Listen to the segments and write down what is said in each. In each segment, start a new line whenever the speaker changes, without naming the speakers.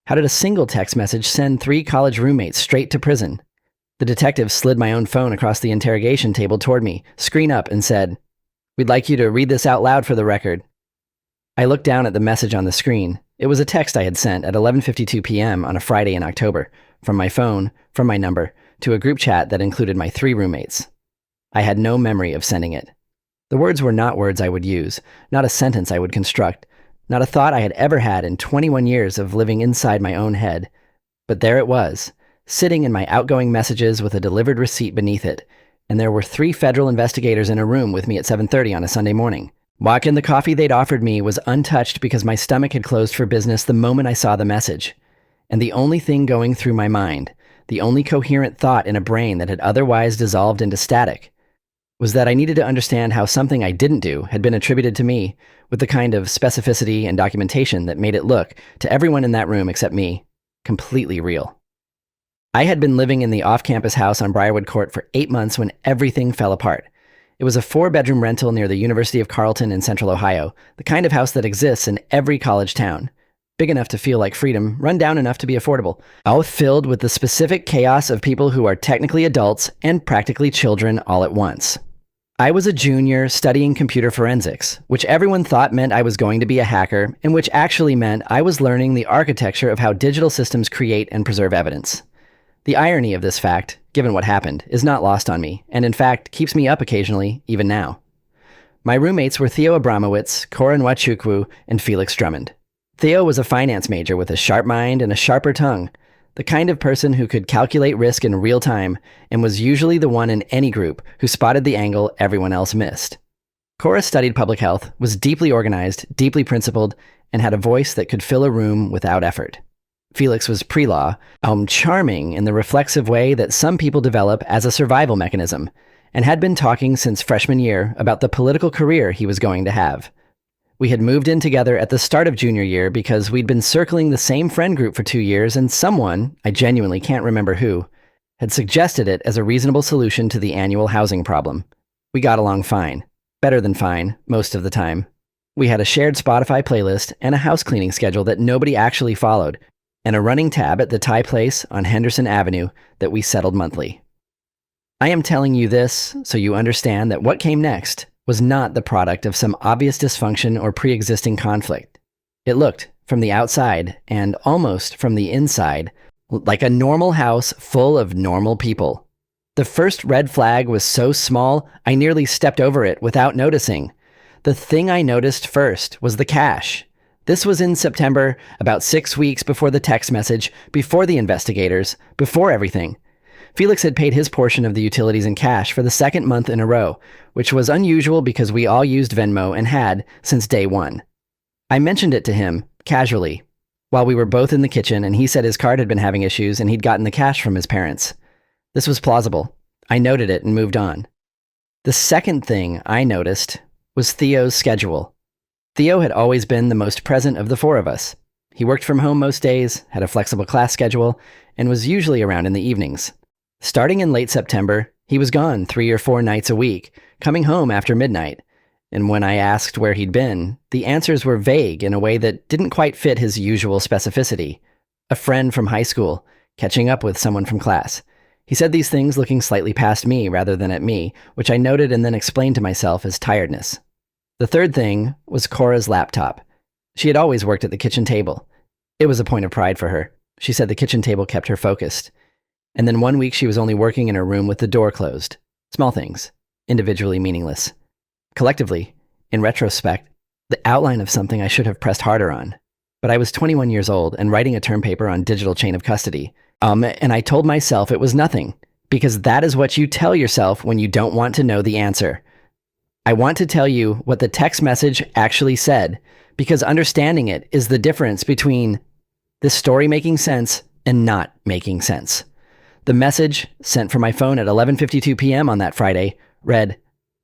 How did a single text message send 3 college roommates straight to prison? The detective slid my own phone across the interrogation table toward me, screen up, and said, "We'd like you to read this out loud for the record." I looked down at the message on the screen. It was a text I had sent at 11:52 p.m. on a Friday in October, from my phone, from my number, to a group chat that included my 3 roommates. I had no memory of sending it. The words were not words I would use, not a sentence I would construct, not a thought I had ever had in 21 years of living inside my own head. But there it was, sitting in my outgoing messages with a delivered receipt beneath it, and there were 3 federal investigators in a room with me at 7:30 on a Sunday morning. Walk-in the coffee they'd offered me was untouched because my stomach had closed for business the moment I saw the message. And the only thing going through my mind, the only coherent thought in a brain that had otherwise dissolved into static, was that I needed to understand how something I didn't do had been attributed to me with the kind of specificity and documentation that made it look, to everyone in that room except me, completely real. I had been living in the off-campus house on Briarwood Court for 8 months when everything fell apart. It was a 4-bedroom rental near the University of Carleton in Central Ohio, the kind of house that exists in every college town. Big enough to feel like freedom, run down enough to be affordable, all filled with the specific chaos of people who are technically adults and practically children all at once. I was a junior studying computer forensics, which everyone thought meant I was going to be a hacker, and which actually meant I was learning the architecture of how digital systems create and preserve evidence. The irony of this fact, given what happened, is not lost on me, and in fact keeps me up occasionally, even now. My roommates were Theo Abramowitz, Cora Nwachukwu, and Felix Drummond. Theo was a finance major with a sharp mind and a sharper tongue, the kind of person who could calculate risk in real time, and was usually the one in any group who spotted the angle everyone else missed. Cora studied public health, was deeply organized, deeply principled, and had a voice that could fill a room without effort. Felix was pre-law, charming in the reflexive way that some people develop as a survival mechanism, and had been talking since freshman year about the political career he was going to have. We had moved in together at the start of junior year because we'd been circling the same friend group for 2 years, and someone, I genuinely can't remember who, had suggested it as a reasonable solution to the annual housing problem. We got along fine. Better than fine, most of the time. We had a shared Spotify playlist and a house cleaning schedule that nobody actually followed, and a running tab at the Thai place on Henderson Avenue that we settled monthly. I am telling you this so you understand that what came next was not the product of some obvious dysfunction or pre-existing conflict. It looked, from the outside, and almost from the inside, like a normal house full of normal people. The first red flag was so small, I nearly stepped over it without noticing. The thing I noticed first was the cash. This was in September, about 6 weeks before the text message, before the investigators, before everything. Felix had paid his portion of the utilities in cash for the 2nd month in a row, which was unusual because we all used Venmo and had since day 1. I mentioned it to him, casually, while we were both in the kitchen, and he said his card had been having issues and he'd gotten the cash from his parents. This was plausible. I noted it and moved on. The second thing I noticed was Theo's schedule. Theo had always been the most present of the 4 of us. He worked from home most days, had a flexible class schedule, and was usually around in the evenings. Starting in late September, he was gone 3 or 4 nights a week, coming home after midnight. And when I asked where he'd been, the answers were vague in a way that didn't quite fit his usual specificity. A friend from high school, catching up with someone from class. He said these things looking slightly past me rather than at me, which I noted and then explained to myself as tiredness. The third thing was Cora's laptop. She had always worked at the kitchen table. It was a point of pride for her. She said the kitchen table kept her focused. And then 1 week she was only working in her room with the door closed. Small things, individually meaningless. Collectively, in retrospect, the outline of something I should have pressed harder on. But I was 21 years old and writing a term paper on digital chain of custody. And I told myself it was nothing, because that is what you tell yourself when you don't want to know the answer. I want to tell you what the text message actually said, because understanding it is the difference between this story making sense and not making sense. The message, sent from my phone at 11:52 p.m. on that Friday, read,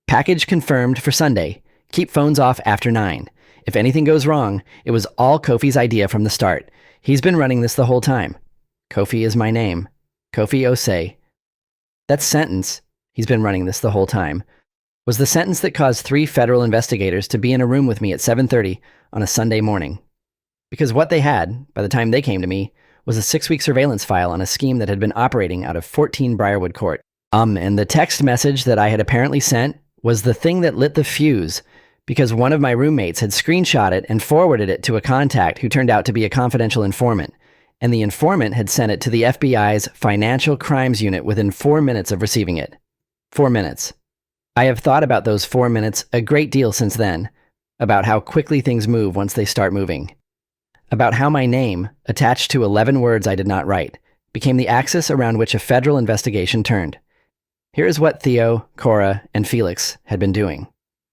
"Package confirmed for Sunday. Keep phones off after 9. If anything goes wrong, it was all Kofi's idea from the start. He's been running this the whole time. Kofi is my name. Kofi Osei." That sentence, "He's been running this the whole time," was the sentence that caused 3 federal investigators to be in a room with me at 7:30 on a Sunday morning. Because what they had, by the time they came to me, was a 6-week surveillance file on a scheme that had been operating out of 14 Briarwood Court. And the text message that I had apparently sent was the thing that lit the fuse, because one of my roommates had screenshot it and forwarded it to a contact who turned out to be a confidential informant. And the informant had sent it to the FBI's Financial Crimes Unit within 4 minutes of receiving it. 4 minutes. I have thought about those 4 minutes a great deal since then, about how quickly things move once they start moving. About how my name, attached to 11 words I did not write, became the axis around which a federal investigation turned. Here is what Theo, Cora, and Felix had been doing.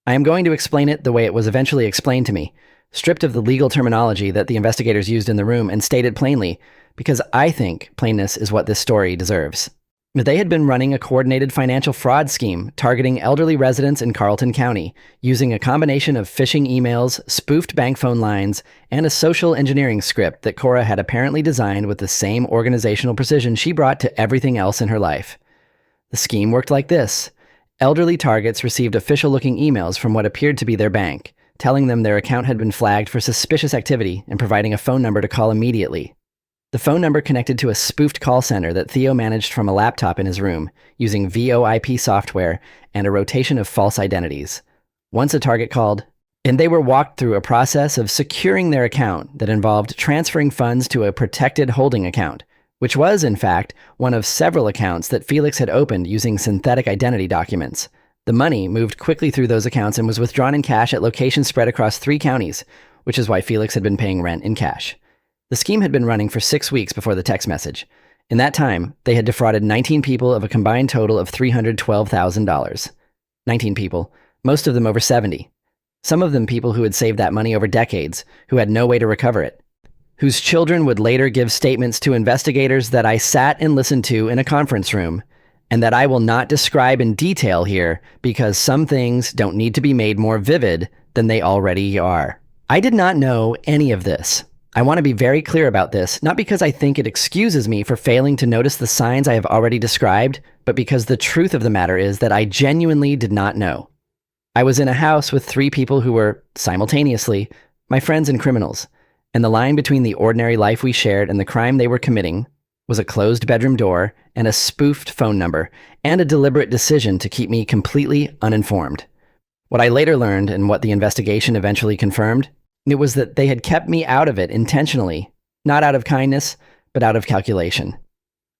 I am going to explain it the way it was eventually explained to me, stripped of the legal terminology that the investigators used in the room and stated plainly, because I think plainness is what this story deserves. They had been running a coordinated financial fraud scheme targeting elderly residents in Carleton County, using a combination of phishing emails, spoofed bank phone lines, and a social engineering script that Cora had apparently designed with the same organizational precision she brought to everything else in her life. The scheme worked like this. Elderly targets received official-looking emails from what appeared to be their bank, telling them their account had been flagged for suspicious activity and providing a phone number to call immediately. The phone number connected to a spoofed call center that Theo managed from a laptop in his room, using VoIP software and a rotation of false identities. Once a target called, and they were walked through a process of securing their account that involved transferring funds to a protected holding account, which was, in fact, one of several accounts that Felix had opened using synthetic identity documents. The money moved quickly through those accounts and was withdrawn in cash at locations spread across 3 counties, which is why Felix had been paying rent in cash. The scheme had been running for 6 weeks before the text message. In that time, they had defrauded 19 people of a combined total of $312,000. 19 people, most of them over 70. Some of them people who had saved that money over decades, who had no way to recover it, whose children would later give statements to investigators that I sat and listened to in a conference room, and that I will not describe in detail here because some things don't need to be made more vivid than they already are. I did not know any of this. I want to be very clear about this, not because I think it excuses me for failing to notice the signs I have already described, but because the truth of the matter is that I genuinely did not know. I was in a house with 3 people who were, simultaneously, my friends and criminals, and the line between the ordinary life we shared and the crime they were committing was a closed bedroom door and a spoofed phone number, and a deliberate decision to keep me completely uninformed. What I later learned, and what the investigation eventually confirmed, it was that they had kept me out of it intentionally, not out of kindness, but out of calculation.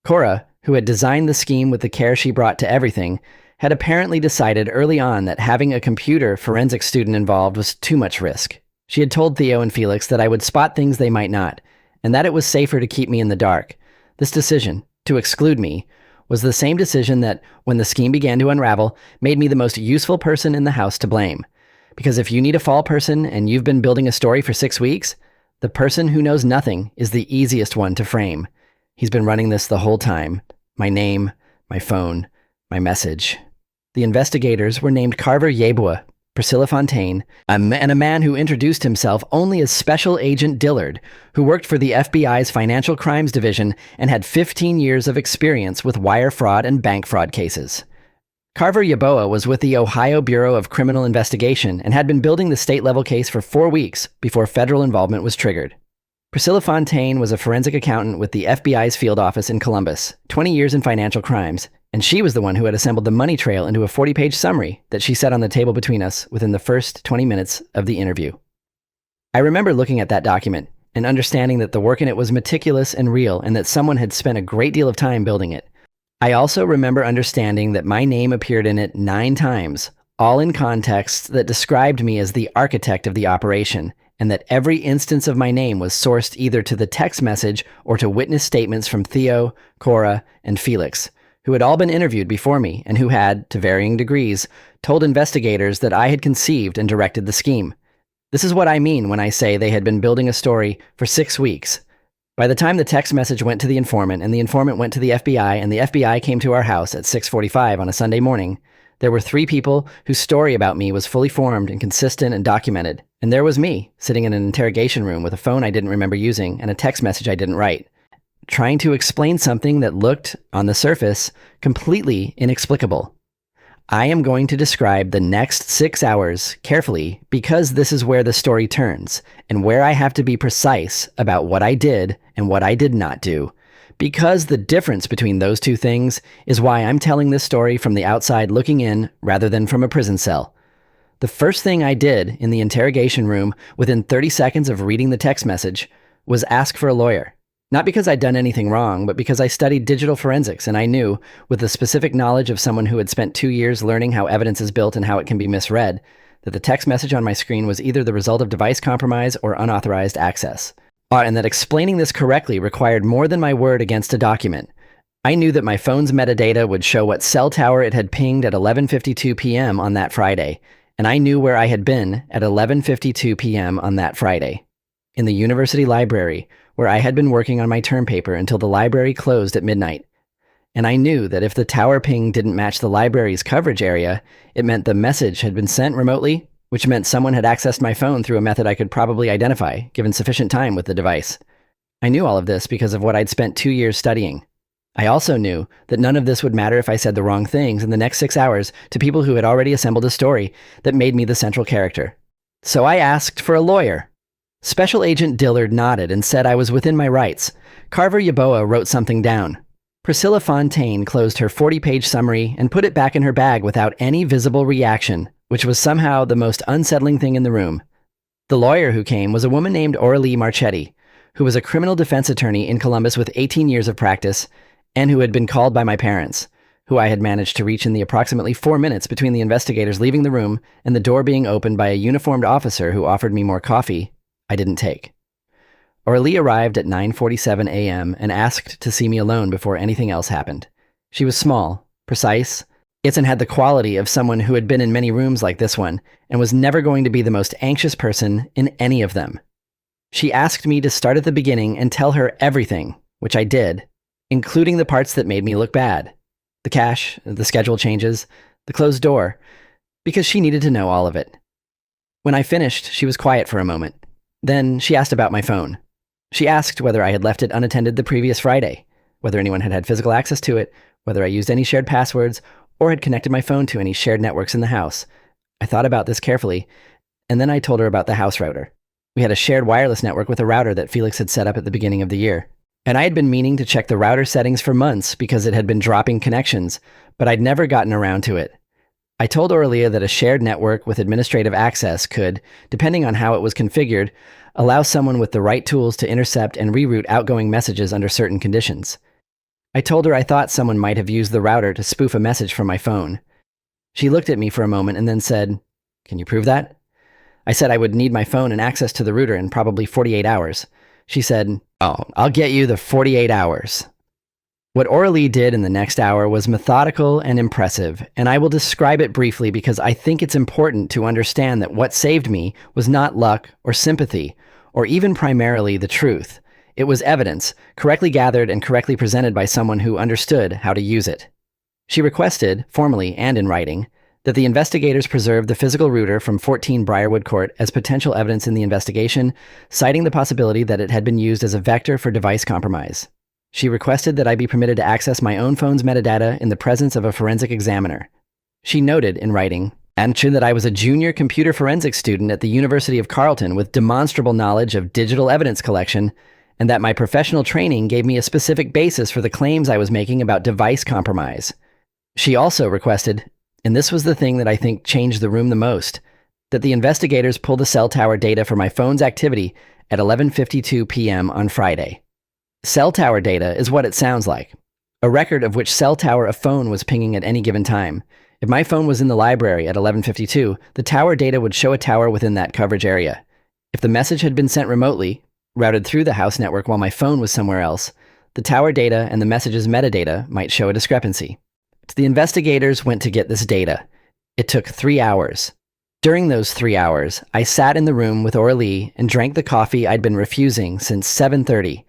Cora, who had designed the scheme with the care she brought to everything, had apparently decided early on that having a computer forensic student involved was too much risk. She had told Theo and Felix that I would spot things they might not, and that it was safer to keep me in the dark. This decision, to exclude me, was the same decision that, when the scheme began to unravel, made me the most useful person in the house to blame. Because if you need a fall person and you've been building a story for 6 weeks, the person who knows nothing is the easiest one to frame. He's been running this the whole time. My name, my phone, my message. The investigators were named Carver Yeboah, Priscilla Fontaine, and a man who introduced himself only as Special Agent Dillard, who worked for the FBI's Financial Crimes Division and had 15 years of experience with wire fraud and bank fraud cases. Carver Yeboah was with the Ohio Bureau of Criminal Investigation and had been building the state-level case for 4 weeks before federal involvement was triggered. Priscilla Fontaine was a forensic accountant with the FBI's field office in Columbus, 20 years in financial crimes, and she was the one who had assembled the money trail into a 40-page summary that she set on the table between us within the first 20 minutes of the interview. I remember looking at that document and understanding that the work in it was meticulous and real and that someone had spent a great deal of time building it. I also remember understanding that my name appeared in it 9 times, all in contexts that described me as the architect of the operation, and that every instance of my name was sourced either to the text message or to witness statements from Theo, Cora, and Felix, who had all been interviewed before me and who had, to varying degrees, told investigators that I had conceived and directed the scheme. This is what I mean when I say they had been building a story for 6 weeks. By the time the text message went to the informant and the informant went to the FBI and the FBI came to our house at 6:45 on a Sunday morning, there were 3 people whose story about me was fully formed and consistent and documented. And there was me, sitting in an interrogation room with a phone I didn't remember using and a text message I didn't write, trying to explain something that looked, on the surface, completely inexplicable. I am going to describe the next 6 hours carefully because this is where the story turns and where I have to be precise about what I did and what I did not do. Because the difference between those two things is why I'm telling this story from the outside looking in rather than from a prison cell. The first thing I did in the interrogation room within 30 seconds of reading the text message was ask for a lawyer. Not because I'd done anything wrong, but because I studied digital forensics and I knew, with the specific knowledge of someone who had spent 2 years learning how evidence is built and how it can be misread, that the text message on my screen was either the result of device compromise or unauthorized access. And that explaining this correctly required more than my word against a document. I knew that my phone's metadata would show what cell tower it had pinged at 11:52 p.m. on that Friday, and I knew where I had been at 11:52 p.m. on that Friday. In the university library, where I had been working on my term paper until the library closed at midnight. And I knew that if the tower ping didn't match the library's coverage area, it meant the message had been sent remotely, which meant someone had accessed my phone through a method I could probably identify, given sufficient time with the device. I knew all of this because of what I'd spent 2 years studying. I also knew that none of this would matter if I said the wrong things in the next 6 hours to people who had already assembled a story that made me the central character. So I asked for a lawyer. Special Agent Dillard nodded and said I was within my rights. Carver Yaboa wrote something down. Priscilla Fontaine closed her 40-page summary and put it back in her bag without any visible reaction, which was somehow the most unsettling thing in the room. The lawyer who came was a woman named Aurelie Marchetti, who was a criminal defense attorney in Columbus with 18 years of practice, and who had been called by my parents, who I had managed to reach in the approximately 4 minutes between the investigators leaving the room and the door being opened by a uniformed officer who offered me more coffee I didn't take. Aurelie arrived at 9:47 a.m. and asked to see me alone before anything else happened. She was small, precise, yet had the quality of someone who had been in many rooms like this one and was never going to be the most anxious person in any of them. She asked me to start at the beginning and tell her everything, which I did, including the parts that made me look bad. The cash, the schedule changes, the closed door, because she needed to know all of it. When I finished, she was quiet for a moment. Then she asked about my phone. She asked whether I had left it unattended the previous Friday, whether anyone had had physical access to it, whether I used any shared passwords, or had connected my phone to any shared networks in the house. I thought about this carefully, and then I told her about the house router. We had a shared wireless network with a router that Felix had set up at the beginning of the year. And I had been meaning to check the router settings for months because it had been dropping connections, but I'd never gotten around to it. I told Aurelia that a shared network with administrative access could, depending on how it was configured, allow someone with the right tools to intercept and reroute outgoing messages under certain conditions. I told her I thought someone might have used the router to spoof a message from my phone. She looked at me for a moment and then said, "Can you prove that?" I said I would need my phone and access to the router in probably 48 hours. She said, "Oh, I'll get you the 48 hours. What Aurelie did in the next hour was methodical and impressive, and I will describe it briefly because I think it's important to understand that what saved me was not luck or sympathy, or even primarily the truth. It was evidence, correctly gathered and correctly presented by someone who understood how to use it. She requested, formally and in writing, that the investigators preserve the physical router from 14 Briarwood Court as potential evidence in the investigation, citing the possibility that it had been used as a vector for device compromise. She requested that I be permitted to access my own phone's metadata in the presence of a forensic examiner. She noted in writing, and that I was a junior computer forensics student at the University of Carleton with demonstrable knowledge of digital evidence collection, and that my professional training gave me a specific basis for the claims I was making about device compromise. She also requested, and this was the thing that I think changed the room the most, that the investigators pull the cell tower data for my phone's activity at 11:52 p.m. on Friday. Cell tower data is what it sounds like, a record of which cell tower a phone was pinging at any given time. If my phone was in the library at 11:52, the tower data would show a tower within that coverage area. If the message had been sent remotely, routed through the house network while my phone was somewhere else, the tower data and the message's metadata might show a discrepancy. The investigators went to get this data. It took 3 hours. During those 3 hours, I sat in the room with Aurelie and drank the coffee I'd been refusing since 7:30,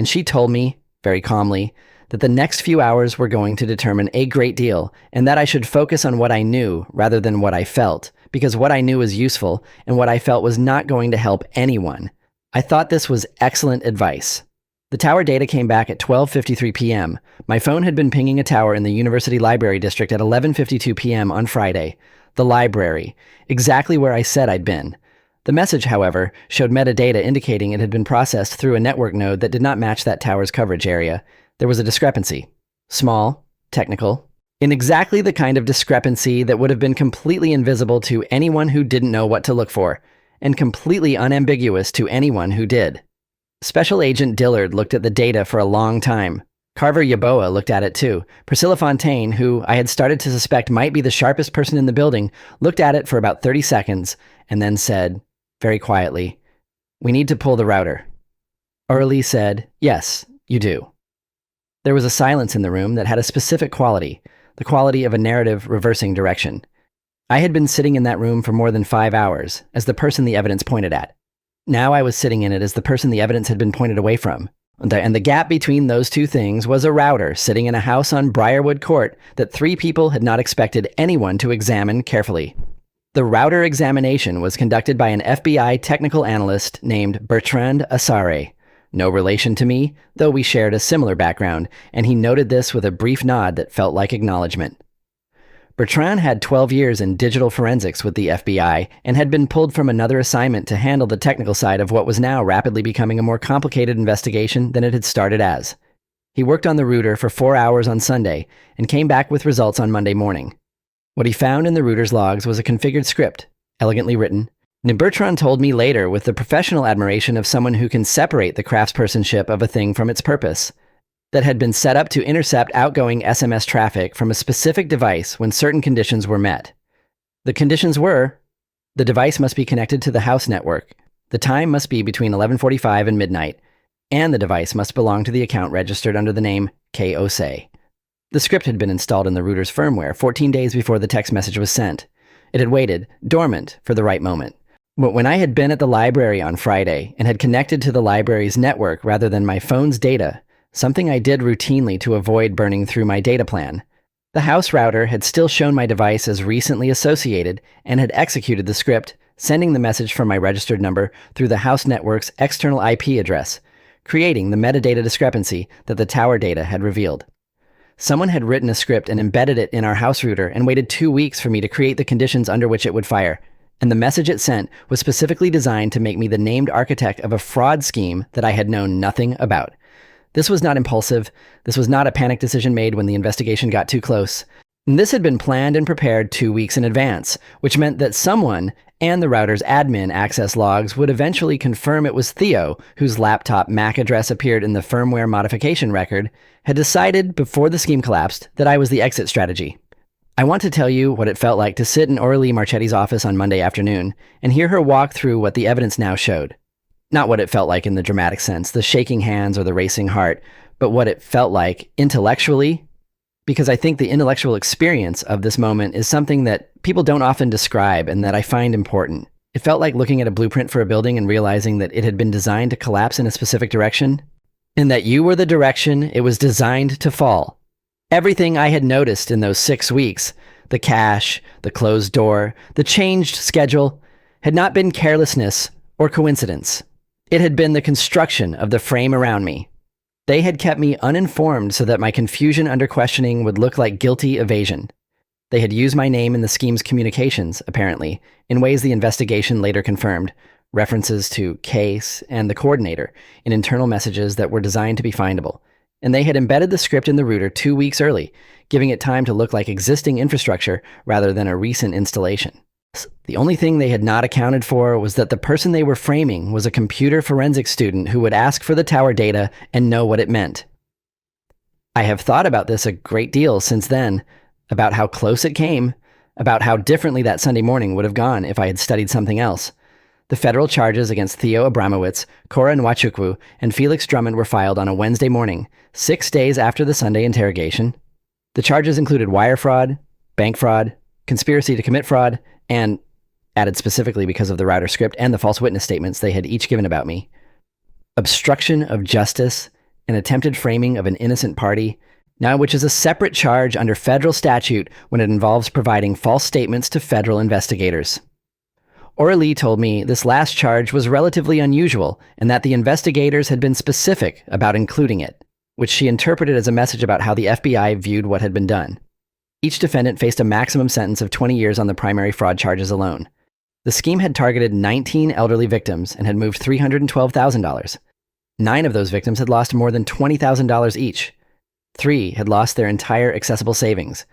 and she told me, very calmly, that the next few hours were going to determine a great deal, and that I should focus on what I knew rather than what I felt, because what I knew was useful, and what I felt was not going to help anyone. I thought this was excellent advice. The tower data came back at 12:53 p.m. My phone had been pinging a tower in the University Library District at 11:52 p.m. on Friday. The library, exactly where I said I'd been. The message, however, showed metadata indicating it had been processed through a network node that did not match that tower's coverage area. There was a discrepancy. Small, technical, in exactly the kind of discrepancy that would have been completely invisible to anyone who didn't know what to look for, and completely unambiguous to anyone who did. Special Agent Dillard looked at the data for a long time. Carver Yaboa looked at it too. Priscilla Fontaine, who I had started to suspect might be the sharpest person in the building, looked at it for about 30 seconds and then said, very quietly, "We need to pull the router." Orly said, "Yes, you do." There was a silence in the room that had a specific quality, the quality of a narrative reversing direction. I had been sitting in that room for more than 5 hours, as the person the evidence pointed at. Now I was sitting in it as the person the evidence had been pointed away from. And the gap between those two things was a router sitting in a house on Briarwood Court that 3 people had not expected anyone to examine carefully. The router examination was conducted by an FBI technical analyst named Bertrand Asare. No relation to me, though we shared a similar background, and he noted this with a brief nod that felt like acknowledgement. Bertrand had 12 years in digital forensics with the FBI and had been pulled from another assignment to handle the technical side of what was now rapidly becoming a more complicated investigation than it had started as. He worked on the router for 4 hours on Sunday and came back with results on Monday morning. What he found in the router's logs was a configured script, elegantly written, and Bertrand told me later with the professional admiration of someone who can separate the craftspersonship of a thing from its purpose, that had been set up to intercept outgoing SMS traffic from a specific device when certain conditions were met. The conditions were, the device must be connected to the house network, the time must be between 11:45 and midnight, and the device must belong to the account registered under the name KOSE. The script had been installed in the router's firmware 14 days before the text message was sent. It had waited, dormant, for the right moment. But when I had been at the library on Friday and had connected to the library's network rather than my phone's data, something I did routinely to avoid burning through my data plan, the house router had still shown my device as recently associated and had executed the script, sending the message from my registered number through the house network's external IP address, creating the metadata discrepancy that the tower data had revealed. Someone had written a script and embedded it in our house router and waited 2 weeks for me to create the conditions under which it would fire, and the message it sent was specifically designed to make me the named architect of a fraud scheme that I had known nothing about. This was not impulsive. This was not a panic decision made when the investigation got too close. And this had been planned and prepared 2 weeks in advance, which meant that someone and the router's admin access logs would eventually confirm it was Theo, whose laptop MAC address appeared in the firmware modification record, had decided before the scheme collapsed that I was the exit strategy. I want to tell you what it felt like to sit in Orly Marchetti's office on Monday afternoon and hear her walk through what the evidence now showed. Not what it felt like in the dramatic sense, the shaking hands or the racing heart, but what it felt like intellectually, because I think the intellectual experience of this moment is something that people don't often describe and that I find important. It felt like looking at a blueprint for a building and realizing that it had been designed to collapse in a specific direction, and that you were the direction it was designed to fall. Everything I had noticed in those 6 weeks, the cache, the closed door, the changed schedule, had not been carelessness or coincidence. It had been the construction of the frame around me. They had kept me uninformed so that my confusion under questioning would look like guilty evasion. They had used my name in the scheme's communications, apparently, in ways the investigation later confirmed, references to case and the coordinator in internal messages that were designed to be findable. And they had embedded the script in the router 2 weeks early, giving it time to look like existing infrastructure rather than a recent installation. The only thing they had not accounted for was that the person they were framing was a computer forensics student who would ask for the tower data and know what it meant. I have thought about this a great deal since then, about how close it came, about how differently that Sunday morning would have gone if I had studied something else. The federal charges against Theo Abramowitz, Cora Nwachukwu, and Felix Drummond were filed on a Wednesday morning, 6 days after the Sunday interrogation. The charges included wire fraud, bank fraud, conspiracy to commit fraud, and, added specifically because of the router script and the false witness statements they had each given about me, obstruction of justice and attempted framing of an innocent party, now which is a separate charge under federal statute when it involves providing false statements to federal investigators. Aurelie told me this last charge was relatively unusual and that the investigators had been specific about including it, which she interpreted as a message about how the FBI viewed what had been done. Each defendant faced a maximum sentence of 20 years on the primary fraud charges alone. The scheme had targeted 19 elderly victims and had moved $312,000. 9 of those victims had lost more than $20,000 each. 3 had lost their entire accessible savings.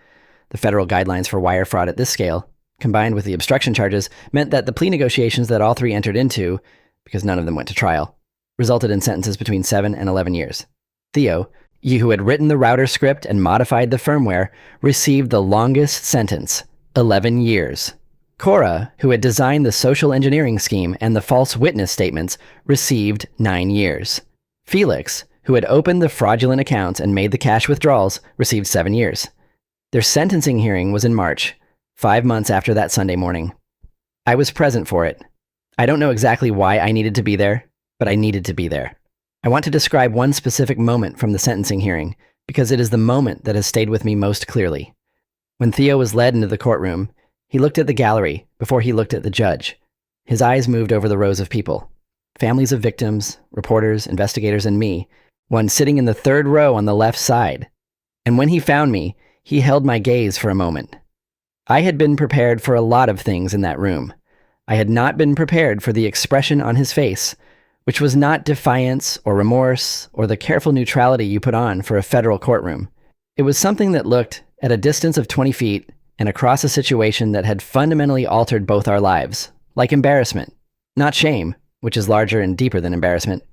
The federal guidelines for wire fraud at this scale, combined with the obstruction charges, meant that the plea negotiations that all 3 entered into, because none of them went to trial, resulted in sentences between 7 and 11 years. Theo, who had written the router script and modified the firmware, received the longest sentence, 11 years. Cora, who had designed the social engineering scheme and the false witness statements, received 9 years. Felix, who had opened the fraudulent accounts and made the cash withdrawals, received 7 years. Their sentencing hearing was in March, 5 months after that Sunday morning. I was present for it. I don't know exactly why I needed to be there, but I needed to be there. I want to describe one specific moment from the sentencing hearing, because it is the moment that has stayed with me most clearly. When Theo was led into the courtroom, he looked at the gallery before he looked at the judge. His eyes moved over the rows of people. Families of victims, reporters, investigators, and me, one sitting in the 3rd row on the left side. And when he found me, he held my gaze for a moment. I had been prepared for a lot of things in that room. I had not been prepared for the expression on his face, which was not defiance or remorse or the careful neutrality you put on for a federal courtroom. It was something that looked, at a distance of 20 feet, and across a situation that had fundamentally altered both our lives, like embarrassment. Not shame, which is larger and deeper than embarrassment.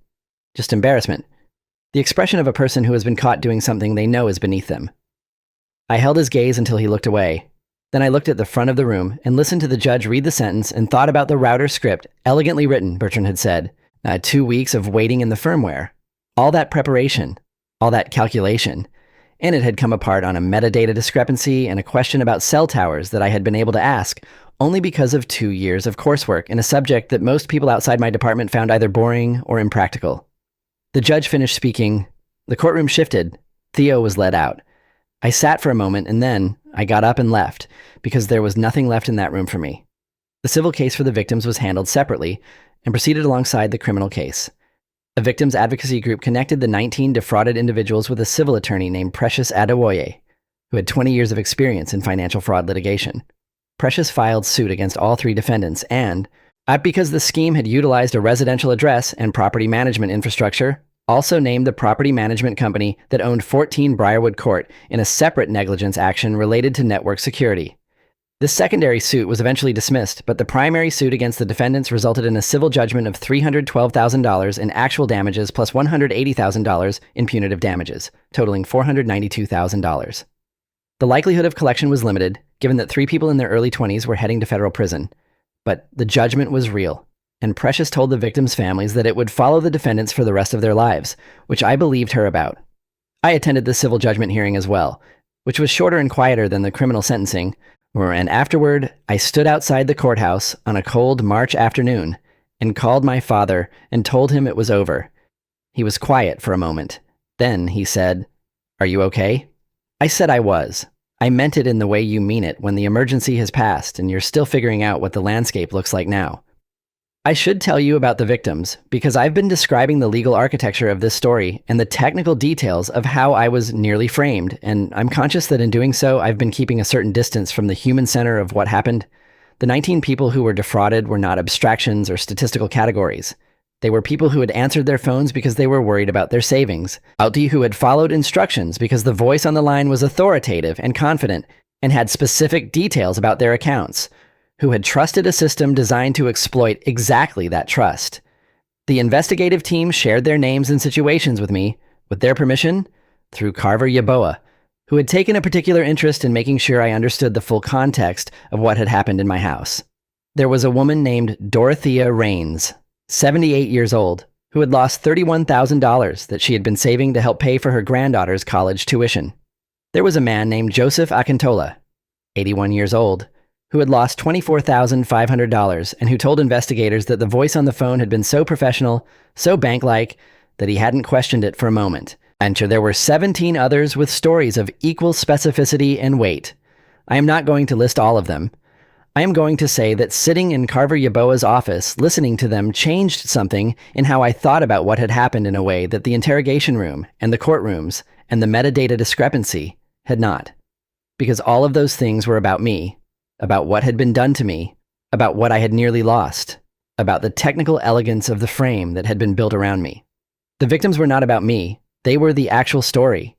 Just embarrassment. The expression of a person who has been caught doing something they know is beneath them. I held his gaze until he looked away. Then I looked at the front of the room and listened to the judge read the sentence and thought about the router script, elegantly written, Bertrand had said. 2 weeks of waiting in the firmware. All that preparation, all that calculation. And it had come apart on a metadata discrepancy and a question about cell towers that I had been able to ask only because of 2 years of coursework in a subject that most people outside my department found either boring or impractical. The judge finished speaking. The courtroom shifted. Theo was led out. I sat for a moment and then I got up and left because there was nothing left in that room for me. The civil case for the victims was handled separately and proceeded alongside the criminal case. A victims advocacy group connected the 19 defrauded individuals with a civil attorney named Precious Adewoye, who had 20 years of experience in financial fraud litigation. Precious filed suit against all 3 defendants and, because the scheme had utilized a residential address and property management infrastructure, also named the property management company that owned 14 Briarwood Court in a separate negligence action related to network security. This secondary suit was eventually dismissed, but the primary suit against the defendants resulted in a civil judgment of $312,000 in actual damages plus $180,000 in punitive damages, totaling $492,000. The likelihood of collection was limited, given that 3 people in their early 20s were heading to federal prison. But the judgment was real, and Precious told the victims' families that it would follow the defendants for the rest of their lives, which I believed her about. I attended the civil judgment hearing as well, which was shorter and quieter than the criminal sentencing, and afterward, I stood outside the courthouse on a cold March afternoon and called my father and told him it was over. He was quiet for a moment. Then he said, "Are you okay?" I said I was. I meant it in the way you mean it when the emergency has passed and you're still figuring out what the landscape looks like now. I should tell you about the victims because I've been describing the legal architecture of this story and the technical details of how I was nearly framed, and I'm conscious that in doing so, I've been keeping a certain distance from the human center of what happened. The 19 people who were defrauded were not abstractions or statistical categories. They were people who had answered their phones because they were worried about their savings, who had followed instructions because the voice on the line was authoritative and confident and had specific details about their accounts, who had trusted a system designed to exploit exactly that trust. The investigative team shared their names and situations with me, with their permission, through Carver Yaboa, who had taken a particular interest in making sure I understood the full context of what had happened in my house. There was a woman named Dorothea Rains, 78 years old, who had lost $31,000 that she had been saving to help pay for her granddaughter's college tuition. There was a man named Joseph Akintola, 81 years old, who had lost $24,500 and who told investigators that the voice on the phone had been so professional, so bank-like, that he hadn't questioned it for a moment. And there were 17 others with stories of equal specificity and weight. I am not going to list all of them. I am going to say that sitting in Carver Yaboa's office, listening to them changed something in how I thought about what had happened in a way that the interrogation room and the courtrooms and the metadata discrepancy had not. Because all of those things were about me, about what had been done to me, about what I had nearly lost, about the technical elegance of the frame that had been built around me. The victims were not about me, they were the actual story.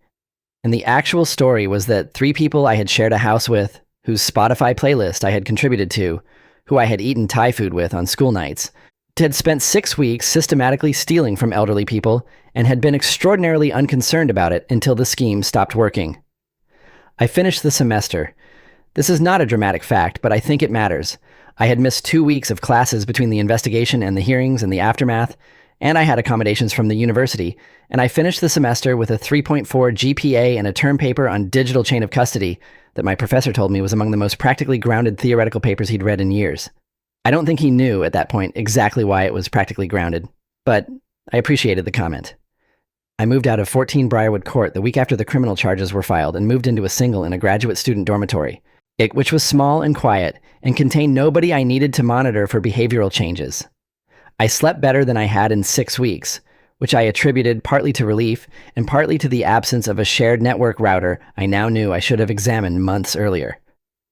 And the actual story was that 3 people I had shared a house with, whose Spotify playlist I had contributed to, who I had eaten Thai food with on school nights, had spent 6 weeks systematically stealing from elderly people and had been extraordinarily unconcerned about it until the scheme stopped working. I finished the semester. This is not a dramatic fact, but I think it matters. I had missed 2 weeks of classes between the investigation and the hearings and the aftermath, and I had accommodations from the university, and I finished the semester with a 3.4 GPA and a term paper on digital chain of custody that my professor told me was among the most practically grounded theoretical papers he'd read in years. I don't think he knew at that point exactly why it was practically grounded, but I appreciated the comment. I moved out of 14 Briarwood Court the week after the criminal charges were filed and moved into a single in a graduate student dormitory, which was small and quiet and contained nobody I needed to monitor for behavioral changes. I slept better than I had in 6 weeks, which I attributed partly to relief and partly to the absence of a shared network router I now knew I should have examined months earlier.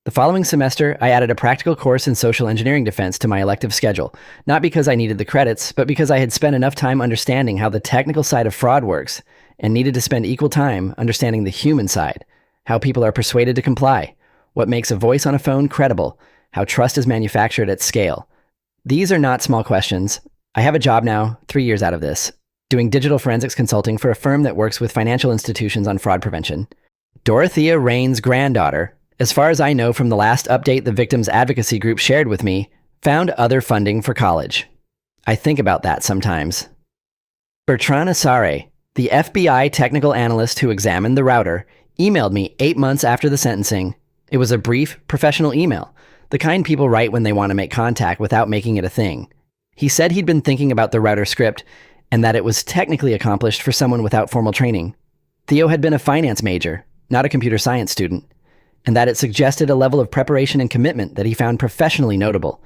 The following semester, I added a practical course in social engineering defense to my elective schedule, not because I needed the credits, but because I had spent enough time understanding how the technical side of fraud works and needed to spend equal time understanding the human side, how people are persuaded to comply, what makes a voice on a phone credible, how trust is manufactured at scale. These are not small questions. I have a job now, 3 years out of this, doing digital forensics consulting for a firm that works with financial institutions on fraud prevention. Dorothea Rain's granddaughter, as far as I know from the last update the victims advocacy group shared with me, found other funding for college. I think about that sometimes. Bertrand Asare, the FBI technical analyst who examined the router, emailed me 8 months after the sentencing. It was a brief, professional email, the kind people write when they want to make contact without making it a thing. He said he'd been thinking about the router script and that it was technically accomplished for someone without formal training. Theo had been a finance major, not a computer science student, and that it suggested a level of preparation and commitment that he found professionally notable,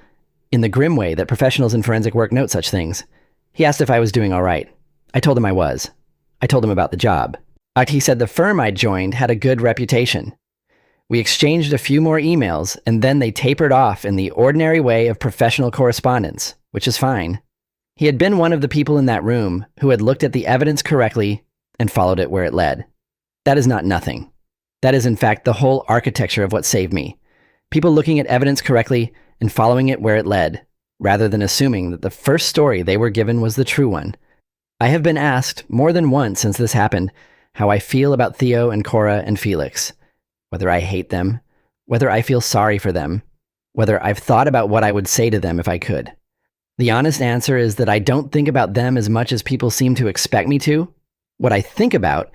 in the grim way that professionals in forensic work note such things. He asked if I was doing all right. I told him I was. I told him about the job. He said the firm I'd joined had a good reputation. We exchanged a few more emails, and then they tapered off in the ordinary way of professional correspondence, which is fine. He had been one of the people in that room who had looked at the evidence correctly and followed it where it led. That is not nothing. That is, in fact, the whole architecture of what saved me. People looking at evidence correctly and following it where it led, rather than assuming that the first story they were given was the true one. I have been asked more than once since this happened how I feel about Theo and Cora and Felix. Whether I hate them, whether I feel sorry for them, whether I've thought about what I would say to them if I could. The honest answer is that I don't think about them as much as people seem to expect me to. What I think about,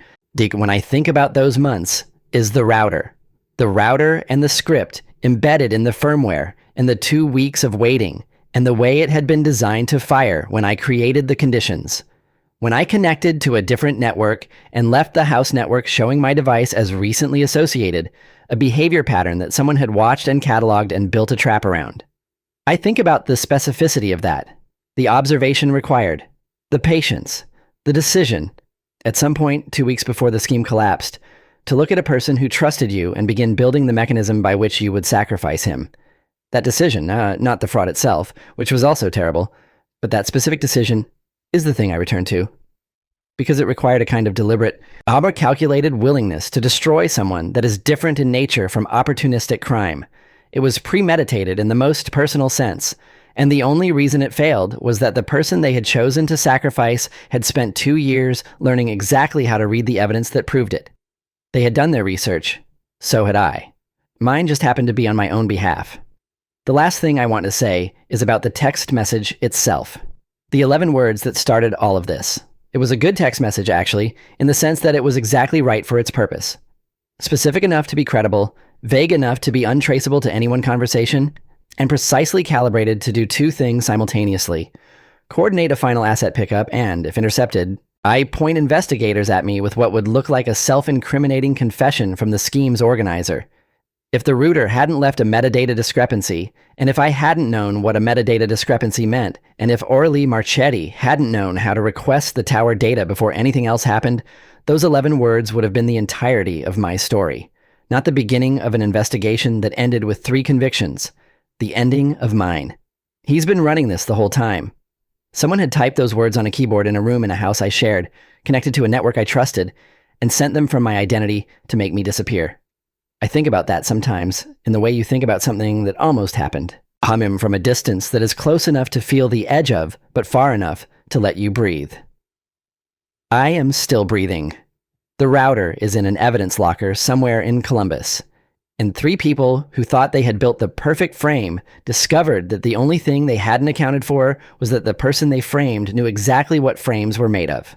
when I think about those months, is the router. The router and the script embedded in the firmware and the 2 weeks of waiting and the way it had been designed to fire when I created the conditions. When I connected to a different network and left the house network showing my device as recently associated, a behavior pattern that someone had watched and cataloged and built a trap around. I think about the specificity of that, the observation required, the patience, the decision, at some point 2 weeks before the scheme collapsed, to look at a person who trusted you and begin building the mechanism by which you would sacrifice him. That decision, not the fraud itself, which was also terrible, but that specific decision is the thing I return to. Because it required a kind of deliberate, calculated willingness to destroy someone that is different in nature from opportunistic crime. It was premeditated in the most personal sense, and the only reason it failed was that the person they had chosen to sacrifice had spent 2 years learning exactly how to read the evidence that proved it. They had done their research. So had I. Mine just happened to be on my own behalf. The last thing I want to say is about the text message itself. The 11 words that started all of this. It was a good text message, actually, in the sense that it was exactly right for its purpose. Specific enough to be credible, vague enough to be untraceable to any one conversation, and precisely calibrated to do 2 things simultaneously. Coordinate a final asset pickup and, if intercepted, I point investigators at me with what would look like a self-incriminating confession from the scheme's organizer. If the router hadn't left a metadata discrepancy, and if I hadn't known what a metadata discrepancy meant, and if Aurélie Marchetti hadn't known how to request the tower data before anything else happened, those 11 words would have been the entirety of my story. Not the beginning of an investigation that ended with 3 convictions. The ending of mine. He's been running this the whole time. Someone had typed those words on a keyboard in a room in a house I shared, connected to a network I trusted, and sent them from my identity to make me disappear. I think about that sometimes, in the way you think about something that almost happened. Hum him from a distance that is close enough to feel the edge of, but far enough to let you breathe. I am still breathing. The router is in an evidence locker somewhere in Columbus, and 3 people who thought they had built the perfect frame discovered that the only thing they hadn't accounted for was that the person they framed knew exactly what frames were made of.